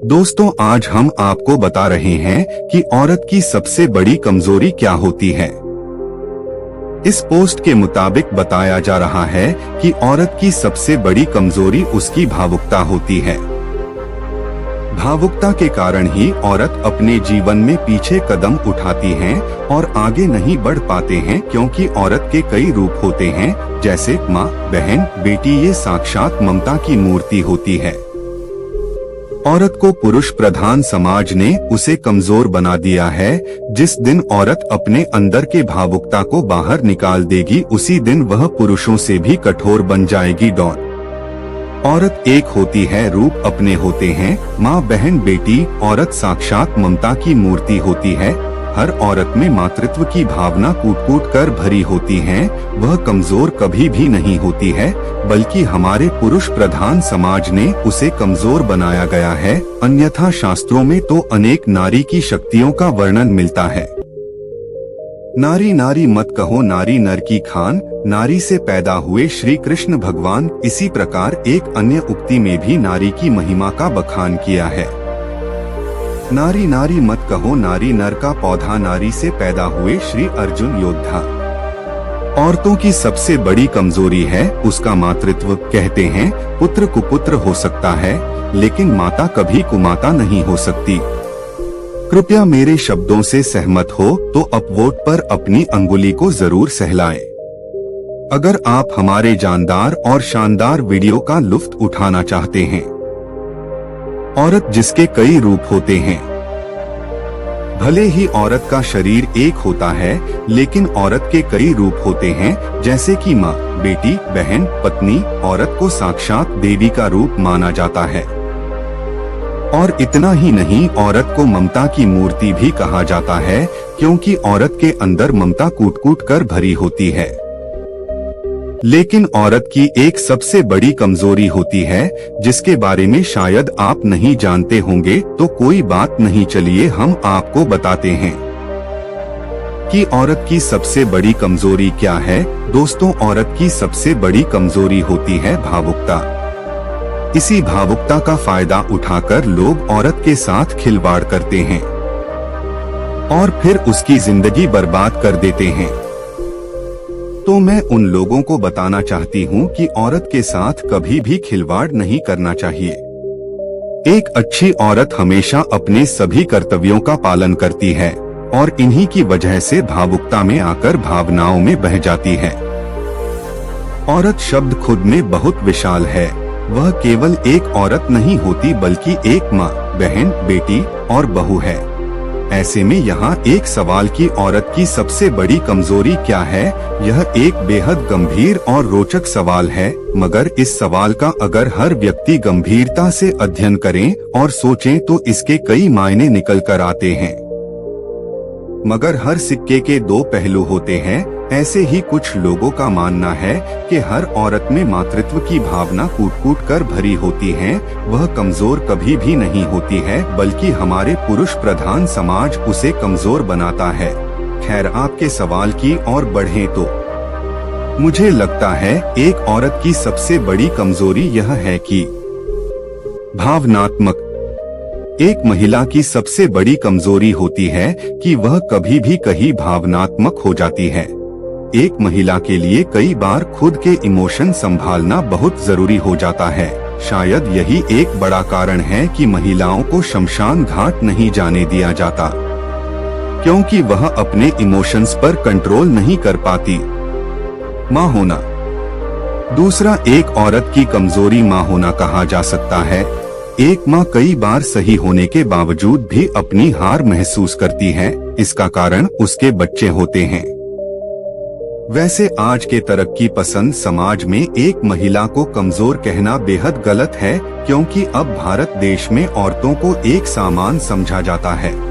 दोस्तों, आज हम आपको बता रहे हैं कि औरत की सबसे बड़ी कमजोरी क्या होती है। इस पोस्ट के मुताबिक बताया जा रहा है कि औरत की सबसे बड़ी कमजोरी उसकी भावुकता होती है। भावुकता के कारण ही औरत अपने जीवन में पीछे कदम उठाती हैं और आगे नहीं बढ़ पाते हैं, क्योंकि औरत के कई रूप होते हैं, जैसे माँ, बहन, बेटी। ये साक्षात ममता की मूर्ति होती है। औरत को पुरुष प्रधान समाज ने उसे कमजोर बना दिया है। जिस दिन औरत अपने अंदर के भावुकता को बाहर निकाल देगी, उसी दिन वह पुरुषों से भी कठोर बन जाएगी। औरत एक होती है, रूप अपने होते हैं, माँ, बहन, बेटी। औरत साक्षात ममता की मूर्ति होती है। हर औरत में मातृत्व की भावना कूट-कूट कर भरी होती है। वह कमजोर कभी भी नहीं होती है, बल्कि हमारे पुरुष प्रधान समाज ने उसे कमजोर बनाया गया है। अन्यथा शास्त्रों में तो अनेक नारी की शक्तियों का वर्णन मिलता है। नारी नारी मत कहो, नारी नर की खान, नारी से पैदा हुए श्री कृष्ण भगवान। इसी प्रकार एक अन्य उक्ति में भी नारी की महिमा का बखान किया है। नारी नारी मत कहो, नारी नर का पौधा, नारी से पैदा हुए श्री अर्जुन योद्धा। औरतों की सबसे बड़ी कमजोरी है उसका मातृत्व। कहते हैं पुत्र कुपुत्र हो सकता है, लेकिन माता कभी कुमाता नहीं हो सकती। कृपया मेरे शब्दों से सहमत हो तो अपवोट पर अपनी अंगुली को जरूर सहलाएं। अगर आप हमारे जानदार और शानदार वीडियो का लुत्फ उठाना चाहते हैं। औरत जिसके कई रूप होते हैं। भले ही औरत का शरीर एक होता है, लेकिन औरत के कई रूप होते हैं, जैसे कि माँ, बेटी, बहन, पत्नी। औरत को साक्षात देवी का रूप माना जाता है। और इतना ही नहीं, औरत को ममता की मूर्ति भी कहा जाता है, क्योंकि औरत के अंदर ममता कूट-कूट कर भरी होती है। लेकिन औरत की एक सबसे बड़ी कमजोरी होती है, जिसके बारे में शायद आप नहीं जानते होंगे। तो कोई बात नहीं, चलिए हम आपको बताते हैं कि औरत की सबसे बड़ी कमजोरी क्या है। दोस्तों, औरत की सबसे बड़ी कमजोरी होती है भावुकता। इसी भावुकता का फायदा उठाकर लोग औरत के साथ खिलवाड़ करते हैं और फिर उसकी जिंदगी बर्बाद कर देते हैं। तो मैं उन लोगों को बताना चाहती हूँ कि औरत के साथ कभी भी खिलवाड़ नहीं करना चाहिए। एक अच्छी औरत हमेशा अपने सभी कर्तव्यों का पालन करती है और इन्हीं की वजह से भावुकता में आकर भावनाओं में बह जाती है। औरत शब्द खुद में बहुत विशाल है। वह केवल एक औरत नहीं होती, बल्कि एक माँ, बहन, बेटी और बहू है। ऐसे में यहाँ एक सवाल कि औरत की सबसे बड़ी कमजोरी क्या है। यह एक बेहद गंभीर और रोचक सवाल है, मगर इस सवाल का अगर हर व्यक्ति गंभीरता से अध्ययन करें और सोचें तो इसके कई मायने निकल कर आते हैं। मगर हर सिक्के के दो पहलू होते हैं। ऐसे ही कुछ लोगों का मानना है कि हर औरत में मातृत्व की भावना कूट-कूट कर भरी होती है। वह कमजोर कभी भी नहीं होती है, बल्कि हमारे पुरुष प्रधान समाज उसे कमजोर बनाता है। खैर, आपके सवाल की ओर बढ़ें तो मुझे लगता है एक औरत की सबसे बड़ी कमजोरी यह है कि भावनात्मक। एक महिला की सबसे बड़ी कमजोरी होती है कि वह कभी भी कहीं भावनात्मक हो जाती है। एक महिला के लिए कई बार खुद के इमोशन संभालना बहुत जरूरी हो जाता है। शायद यही एक बड़ा कारण है कि महिलाओं को शमशान घाट नहीं जाने दिया जाता, क्योंकि वह अपने इमोशंस पर कंट्रोल नहीं कर पाती। माँ होना। दूसरा, एक औरत की कमजोरी माँ होना कहा जा सकता है। एक माँ कई बार सही होने के बावजूद भी अपनी हार महसूस करती है। इसका कारण उसके बच्चे होते हैं। वैसे आज के तरक्की पसंद समाज में एक महिला को कमजोर कहना बेहद गलत है, क्योंकि अब भारत देश में औरतों को एक सामान समझा जाता है।